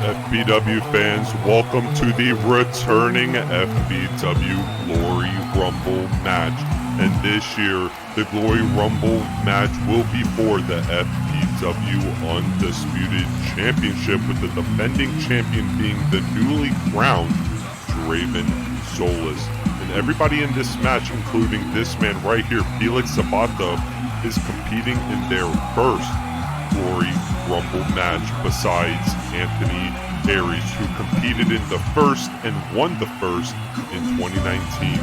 FBW fans, welcome to the returning FBW Glory Rumble match. And this year, the Glory Rumble match will be for the FBW Undisputed Championship, with the defending champion being the newly crowned Draven Solis. And everybody in this match, including this man right here, Felix Zapata, is competing in their first Glory Rumble match besides Anthony Aries, who competed in the first and won the first in 2019,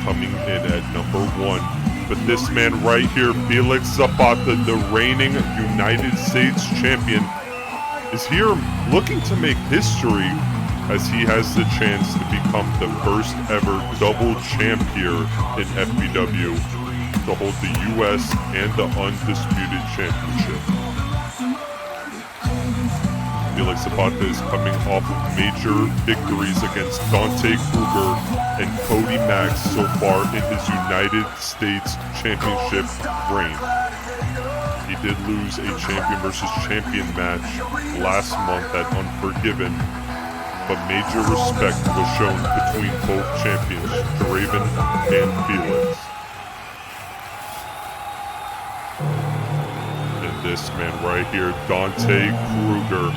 coming in at number 1. But this man right here, Felix Zapata, the reigning United States champion, is here looking to make history as he has the chance to become the first ever double champ here in FBW to hold the US and the Undisputed Championship. Felix Zapata is coming off of major victories against Dante Kruger and Cody Max so far in his United States Championship reign. He did lose a champion versus champion match last month at Unforgiven, but major respect was shown between both champions, Draven and Felix. And this man right here, Dante Kruger,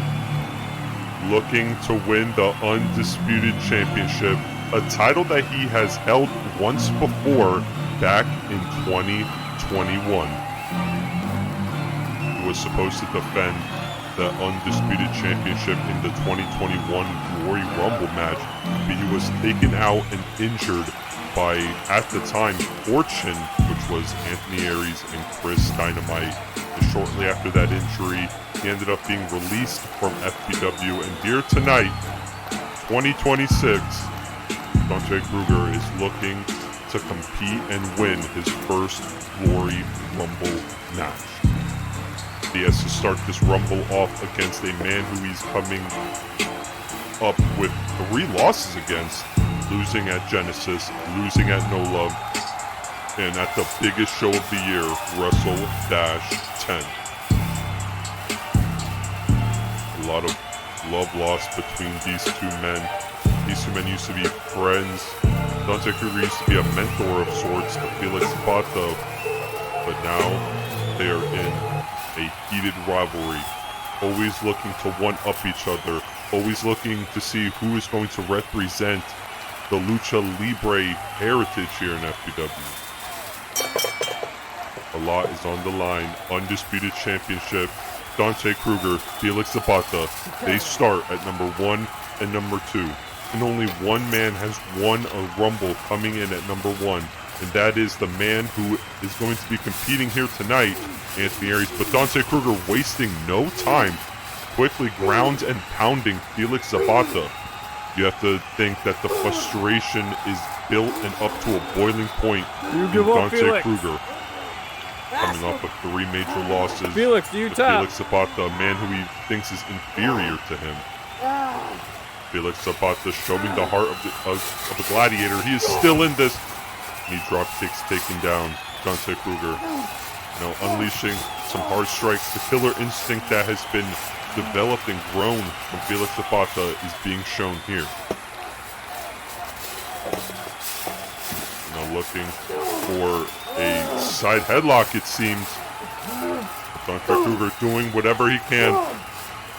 looking to win the Undisputed Championship, a title that he has held once before back in 2021. He was supposed to defend the Undisputed Championship in the 2021 Glory Rumble match, but he was taken out and injured by, at the time, Fortune, which was Anthony Aries and Chris Dynamite. And shortly after that injury, he ended up being released from FBW, and here tonight, 2026, Dante Kruger is looking to compete and win his first Glory Rumble match. He has to start this Rumble off against a man who he's coming up with 3 losses against, losing at Genesis, losing at No Love, and at the biggest show of the year, Wrestle-10. A lot of love lost between these two men. These two men used to be friends. Dante Kruger used to be a mentor of sorts to Felix Zapata, but now they are in a heated rivalry, always looking to one-up each other, always looking to see who is going to represent the Lucha Libre heritage here in FBW. A lot is on the line. Undisputed Championship, Dante Kruger, Felix Zapata, they start at number 1 and number 2. And only one man has won a Rumble coming in at number 1, and that is the man who is going to be competing here tonight, Anthony Aries. But Dante Kruger, wasting no time, quickly grounds and pounding Felix Zapata. You have to think that the frustration is built and up to a boiling point in Dante Kruger. Coming off of 3 major losses. Felix, do you tap? Felix Zapata, a man who he thinks is inferior to him. Felix Zapata showing the heart of the gladiator. He is still in this. Knee drop kicks taking down Dante Kruger. Now unleashing some hard strikes. The killer instinct that has been developed and grown from Felix Zapata is being shown here. Now looking for a side headlock, it seems. Dante Kruger doing whatever he can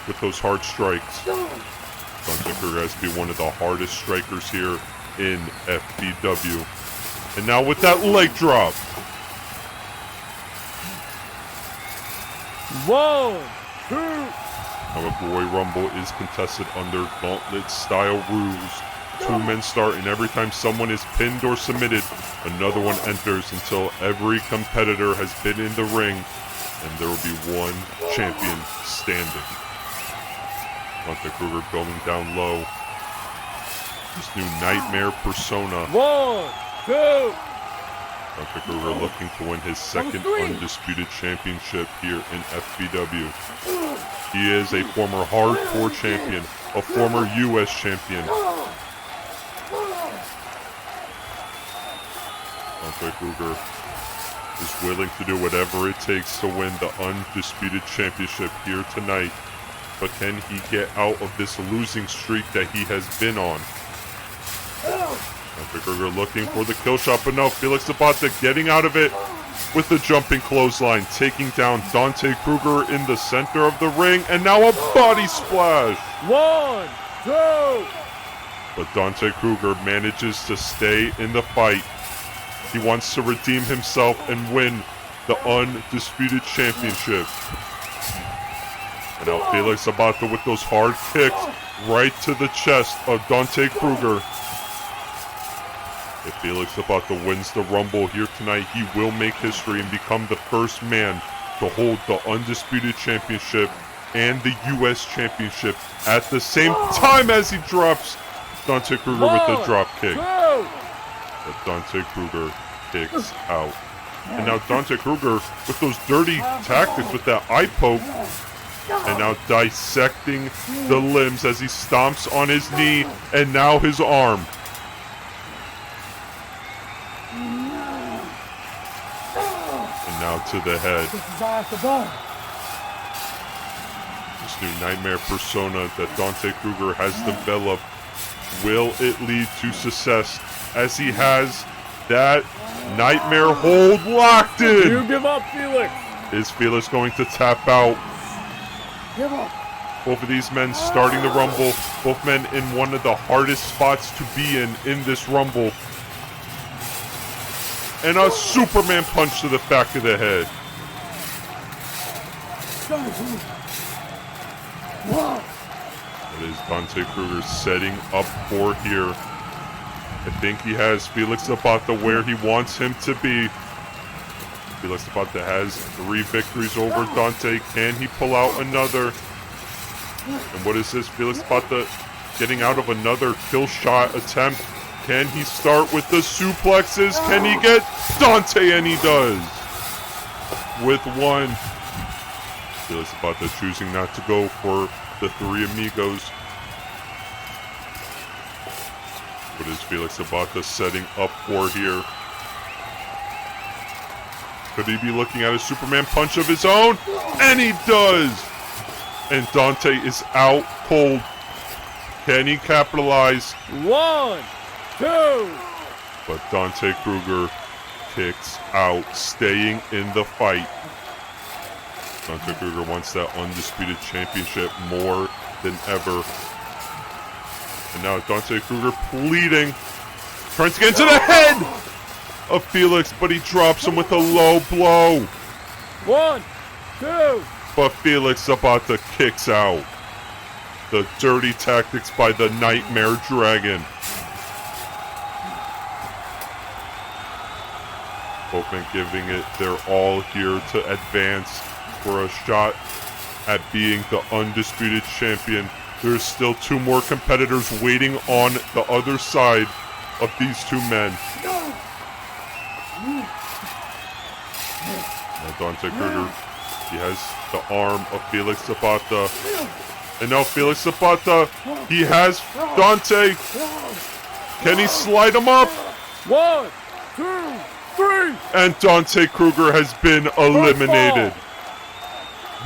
with those hard strikes. Dante Kruger has to be one of the hardest strikers here in FBW. And now with that leg drop. 1, 2. Now a Glory Rumble is contested under gauntlet-style rules. 2 men start, and every time someone is pinned or submitted, another one enters until every competitor has been in the ring, and there will be one champion standing. Dante Kruger going down low. This new nightmare persona. 1, 2. Dante Kruger looking to win his second Undisputed Championship here in FBW. He is a former hardcore champion, a former US champion. Dante Kruger is willing to do whatever it takes to win the Undisputed Championship here tonight But can he get out of this losing streak that he has been on? Dante Kruger looking for the kill shot, but no, Felix Zapata getting out of it with the jumping clothesline, taking down Dante Kruger in the center of the ring, and now a body splash! 1, 2. But Dante Kruger manages to stay in the fight. He wants to redeem himself and win the Undisputed Championship. And now Felix Zapata with those hard kicks right to the chest of Dante Kruger. If Felix Zapata wins the Rumble here tonight, he will make history and become the first man to hold the Undisputed Championship and the U.S. Championship at the same time as he drops Dante Kruger with the drop kick. But Dante Kruger kicks out. And now Dante Kruger with those dirty tactics with that eye poke. And now dissecting the limbs as he stomps on his knee and now his arm. And now to the head. This new nightmare persona that Dante Kruger has developed, will it lead to success as he has that nightmare hold locked in? You give up, Felix. Is Felix going to tap out? Give up. Both of these men starting the Rumble. Both men in one of the hardest spots to be in this Rumble. And a Superman punch to the back of the head. What is Dante Kruger setting up for here? I think he has Felix Zapata where he wants him to be. Felix Zapata has 3 victories over Dante. Can he pull out another? And what is this? Felix Zapata getting out of another kill shot attempt. Can he start with the suplexes? Can he get Dante? And he does. With 1. Felix Zapata choosing not to go for the 3 amigos. What is Felix Zapata setting up for here? Could he be looking at a Superman punch of his own? And he does! And Dante is out cold. Can he capitalize? 1, 2. But Dante Kruger kicks out, staying in the fight. Dante Kruger wants that Undisputed Championship more than ever. And now Dante Kruger pleading, trying to get into the head of Felix, but he drops him with a low blow. 1, 2. But Felix Zapata kicks out. The dirty tactics by the Nightmare Dragon. Both men giving it their all here to advance for a shot at being the Undisputed Champion. There's still 2 more competitors waiting on the other side of these 2 men. Now Dante Kruger, he has the arm of Felix Zapata. And now Felix Zapata, he has Dante. Can he slide him up? 1, 2, 3. And Dante Kruger has been eliminated.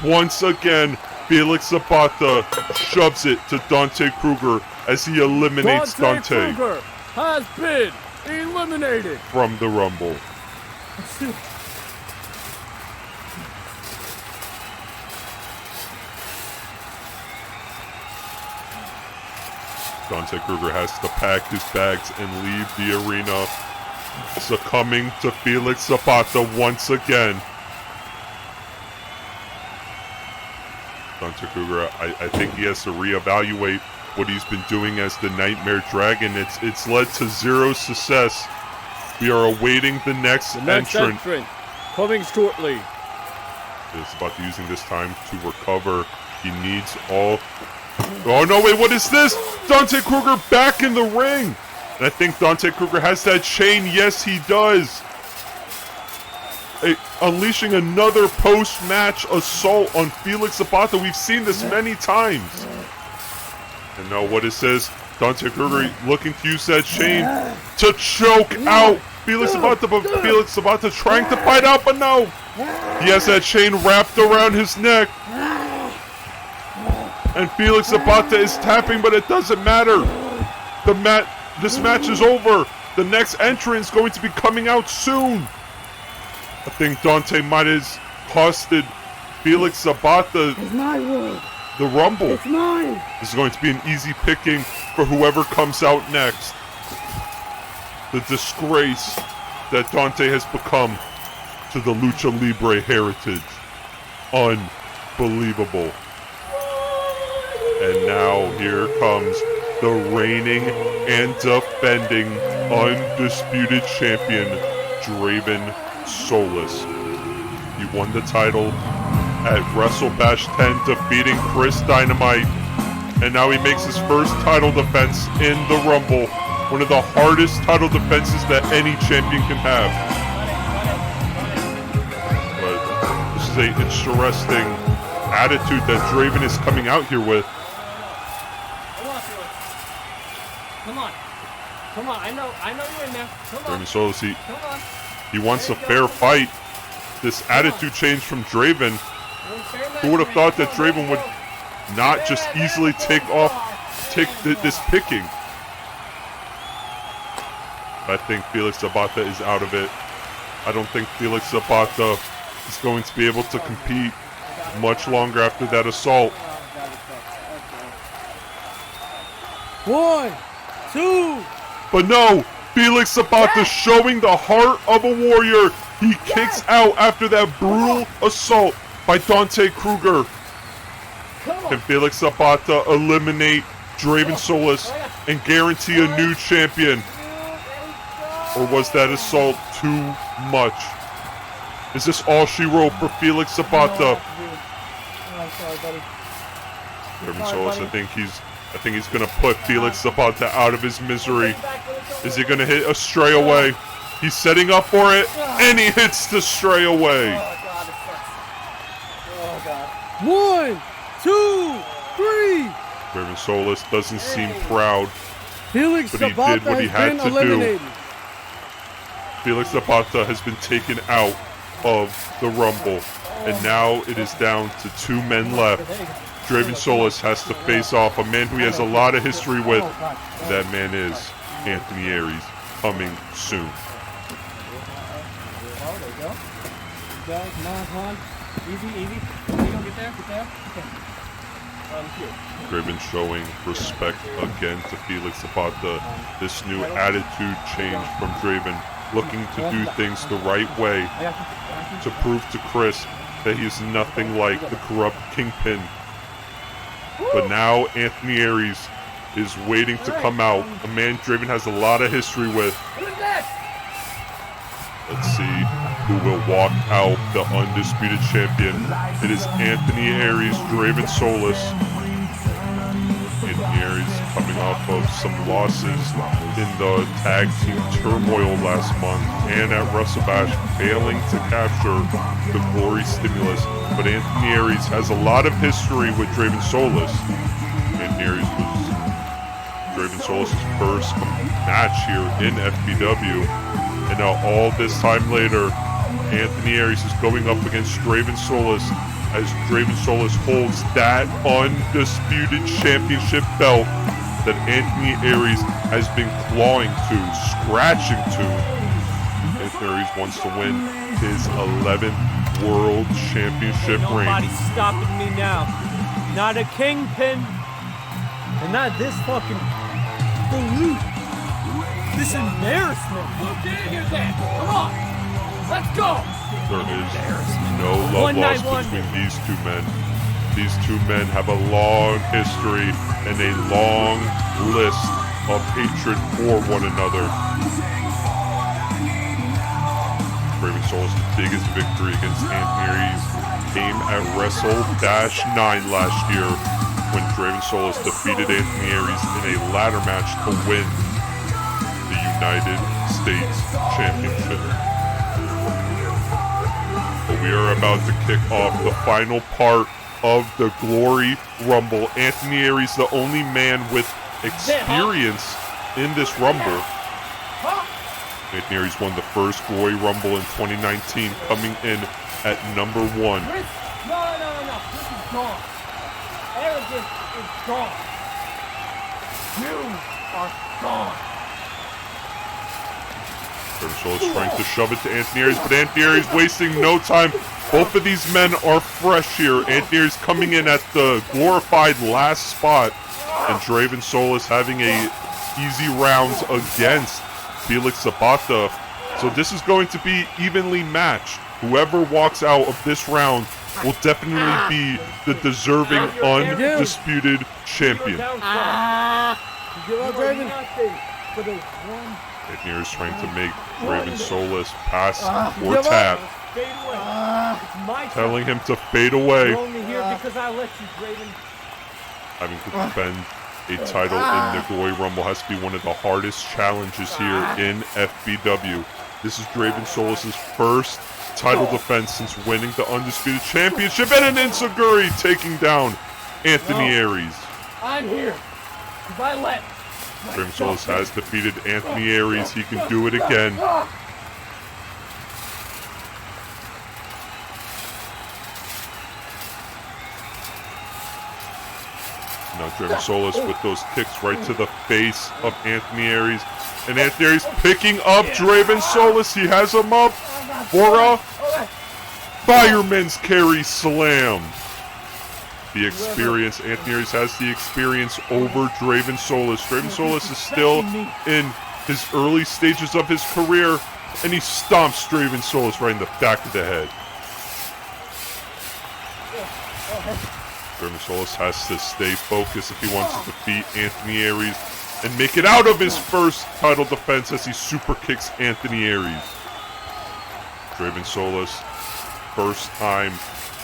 Once again, Felix Zapata shoves it to Dante Kruger as he eliminates Dante Kruger has been eliminated from the Rumble. Dante Kruger has to pack his bags and leave the arena, succumbing to Felix Zapata once again. Dante Kruger, I think he has to reevaluate what he's been doing as the Nightmare Dragon. It's led to 0 success. We are awaiting the next entrant. Coming shortly. It's about using this time to recover. He needs all... Oh no, wait, what is this? Dante Kruger back in the ring! And I think Dante Kruger has that chain. Yes, he does. Unleashing another post-match assault on Felix Zapata. We've seen this many times. And now what is this? Dante Kruger looking to use that chain to choke out Felix Zapata, but Felix Zapata trying to fight out, but no! He has that chain wrapped around his neck. And Felix Zapata is tapping, but it doesn't matter. This match is over. The next entrant is going to be coming out soon. I think Dante might have costed Felix Zapata It's my world. the Rumble. It's mine. This is going to be an easy picking for whoever comes out next. The disgrace that Dante has become to the Lucha Libre heritage. Unbelievable. And now here comes the reigning and defending undisputed champion, Draven Solis. He won the title at WrestleBash 10, defeating Chris Dynamite. And now he makes his first title defense in the Rumble. One of the hardest title defenses that any champion can have. But this is an interesting attitude that Draven is coming out here with. Come on. Come on. I know you're in there. Come on. Draven Solis, Come on. he wants a fair fight. This attitude change from Draven. Who would have thought that Draven would not just easily take this picking? I think Felix Zapata is out of it. I don't think Felix Zapata is going to be able to compete much longer after that assault. 1, 2. But no, Felix Zapata showing the heart of a warrior. He kicks out after that brutal assault by Dante Kruger. Can Felix Zapata eliminate Draven Solis and guarantee a new champion? Or was that assault too much? Is this all she wrote for Felix Zapata? Draven Solis, I think he's gonna put Felix Zapata out of his misery. Is he gonna hit a stray away? He's setting up for it, and he hits the stray away. 1, 2, 3. Draven Solis doesn't seem proud, Felix but he Zapata did what he has had been to eliminated. do. Felix Zapata has been taken out of the Rumble, and now it is down to 2 men left. Draven Solis has to face off a man who he has a lot of history with. That man is Anthony Aries, coming soon. Come on. Easy. You don't get there. Okay. Draven showing respect again to Felix Zapata. This new attitude change from Draven, looking to do things the right way, to prove to Chris that he is nothing like the corrupt Kingpin. But now Anthony Aries is waiting to come out, a man Draven has a lot of history with. Let's see who will walk out the undisputed champion. It is Anthony Aries, Draven Solis. Anthony Aries coming off of some losses in the tag team turmoil last month, and at WrestleBash failing to capture the glory stimulus. But Anthony Aries has a lot of history with Draven Solis. Anthony Aries was Draven Solis' first match here in FBW. And now all this time later, Anthony Aries is going up against Draven Solis as Draven Solis holds that undisputed championship belt that Anthony Aries has been clawing to, scratching to. Anthony Aries wants to win his 11th World Championship reign. Nobody's stopping me now. Not a Kingpin. And not this fucking balloon. This embarrassment. Come on. Let's go. There is no love lost between these two men. These two men have a long history and a long list of hatred for one another. Draven Solis' biggest victory against Anthony Aries came at WrestleBash 9 last year, when Draven Solis defeated Anthony Aries in a ladder match to win the United States Championship. But we are about to kick off the final part of the Glory Rumble. Anthony Aries, the only man with experience in this Rumble. Anthony Aries won the first Glory Rumble in 2019, coming in at number 1. No. This is gone. arrogance is gone. You are gone. Draven is trying to shove it to Anthony Aries, but Anthony Aries wasting no time. Both of these men are fresh here. Anthony Aries coming in at the glorified last spot, and Draven Solis having a easy rounds against Felix Zapata. So this is going to be evenly matched. Whoever walks out of this round will definitely be the deserving, undisputed champion. Give up, Draven. Anthony Aries trying to make Draven Solis pass or tap, Fade away. It's my turn. telling him to fade away. You're only here because I let you, Draven. Having to defend a title in the Glory Rumble has to be one of the hardest challenges here in FBW. This is Draven Solis' first title defense since winning the Undisputed Championship, and an Enziguri taking down Anthony Aries. I'm here because I let. Draven Solis has defeated Anthony Aries. He can do it again. Now Draven Solis with those kicks right to the face of Anthony Aries. And Anthony Aries picking up Draven Solis. He has him up for a fireman's carry slam. The experience, Anthony Aries has the experience over Draven Solis. Draven Solis is still in his early stages of his career, and he stomps Draven Solis right in the back of the head. Draven Solis has to stay focused if he wants to defeat Anthony Aries and make it out of his first title defense as he super kicks Anthony Aries. Draven Solis, first time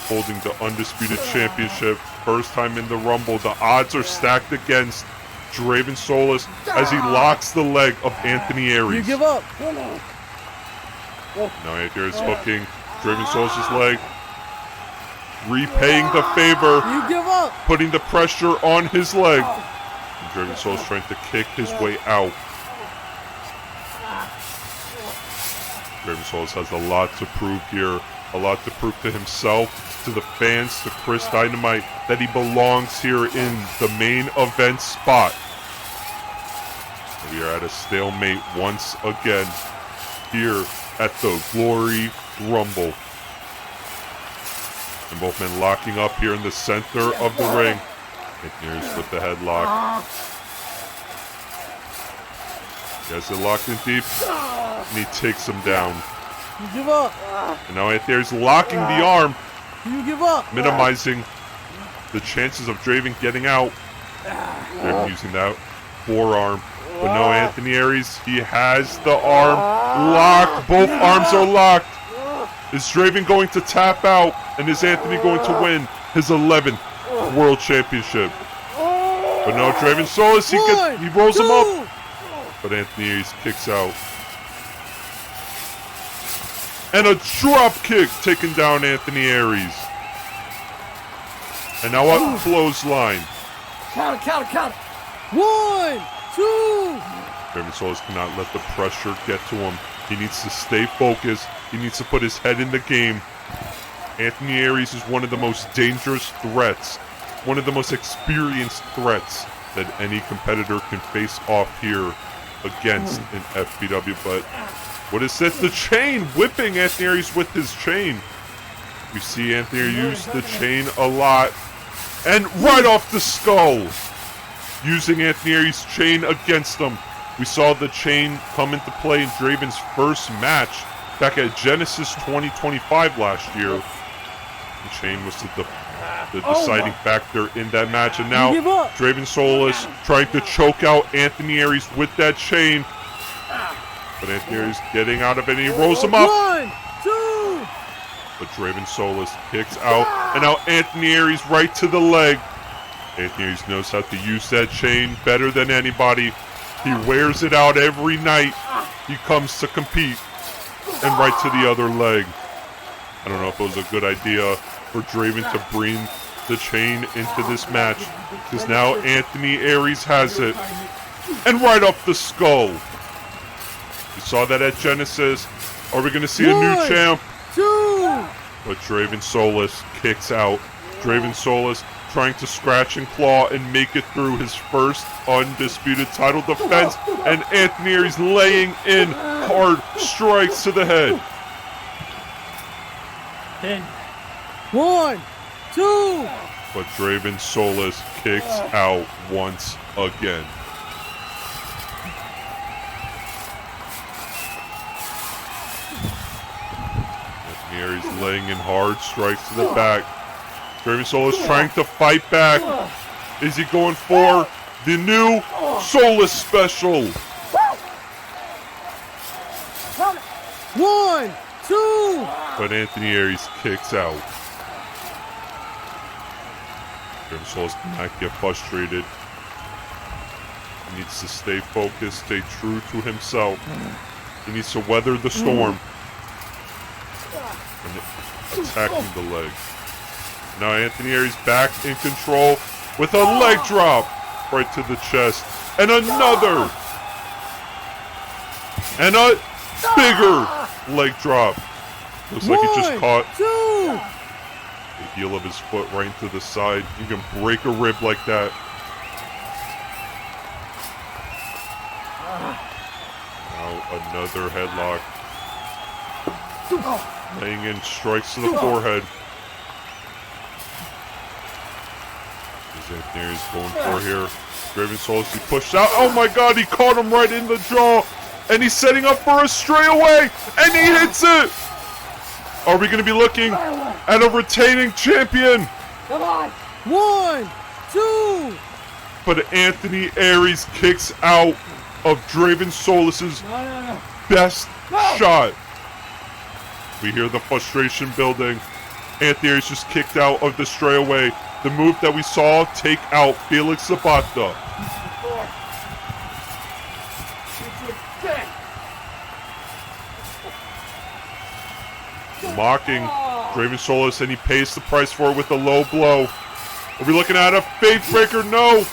holding the Undisputed Championship, first time in the Rumble. The odds are stacked against Draven Solis as he locks the leg of Anthony Aries. You give up. Now Anthony Aries hooking Draven Solis' leg, repaying the favor, You give up. putting the pressure on his leg. And Draven Solis trying to kick his way out. Draven Solis has a lot to prove here. A lot to prove to himself, to the fans, to Chris Dynamite, that he belongs here in the main event spot. We are at a stalemate once again here at the Glory Rumble. And both men locking up here in the center of the ring. Anthony Aries with the headlock. He has it locked in deep, and he takes him down. You give up. And now Anthony Aries locking the arm, You give up. minimizing the chances of Draven getting out. Draven using that forearm. But no, Anthony Aries, he has the arm locked. Both arms are locked. Is Draven going to tap out? And is Anthony going to win his 11th World Championship? But no, Draven Solis, he rolls him up. But Anthony Aries kicks out. And a drop kick taking down Anthony Aries. And now a clothesline. Count it. 1, 2. Draven Solis cannot let the pressure get to him. He needs to stay focused. He needs to put his head in the game. Anthony Aries is one of the most dangerous threats, one of the most experienced threats that any competitor can face off here against in FBW. But what is this? The chain, whipping Anthony Aries with his chain. We see Anthony Aries use the chain a lot. And right off the skull, using Anthony Aries' chain against him. We saw the chain come into play in Draven's first match back at Genesis 2025 last year. The chain was the deciding factor in that match. And now Draven Solis trying to choke out Anthony Aries with that chain. But Anthony Aries getting out of it, and he rolls him up. 1, 2. But Draven Solis kicks out, and now Anthony Aries right to the leg. Anthony Aries knows how to use that chain better than anybody. He wears it out every night he comes to compete. And right to the other leg. I don't know if it was a good idea for Draven to bring the chain into this match, because now Anthony Aries has it. And right off the skull. We saw that at Genesis. Are we going to see a new champ? 2. But Draven Solis kicks out. Draven Solis trying to scratch and claw and make it through his first undisputed title defense. And Anthony Aries laying in hard strikes to the head. Pin. 1, 2. But Draven Solis kicks out once again. Anthony Aries laying in hard strikes to the back. Draven Solis trying to fight back. Is he going for the new Solis special? 1, 2. But Anthony Aries kicks out. Draven Solis cannot get frustrated. He needs to stay focused, stay true to himself. He needs to weather the storm. And attacking the leg. Now Anthony Aries back in control with a leg drop right to the chest. And another. And a bigger leg drop. Looks like he just caught 2. the heel of his foot right into the side. You can break a rib like that. Now another headlock. Laying in strikes to the forehead. Is Anthony Aries going for here? Draven Solis, he pushed out. Oh my god, he caught him right in the jaw. And he's setting up for a straightaway. And he hits it. Are we going to be looking at a retaining champion? Come on. 1, 2. But Anthony Aries kicks out of Draven Solis' No. best shot. We hear the frustration building. Anthony Aries just kicked out of the straightaway. The move that we saw take out Felix Zapata. Mocking Draven Solis, and he pays the price for it with a low blow. Are we looking at a faith breaker? No.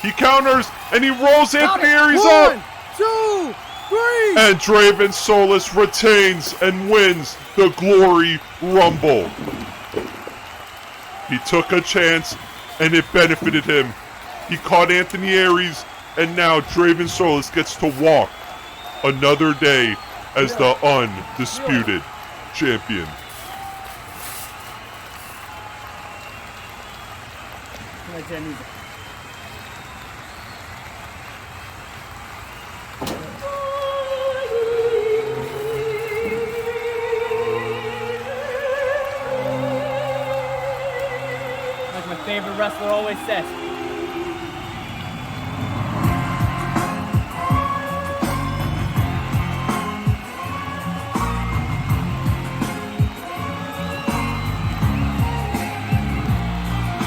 He counters, and he rolls Anthony Aries 1, up. 2, 3. And Draven Solis retains and wins the Glory Rumble. He took a chance, and it benefited him. He caught Anthony Aries, and now Draven Solis gets to walk another day as the undisputed champion. Like my favorite wrestler always says,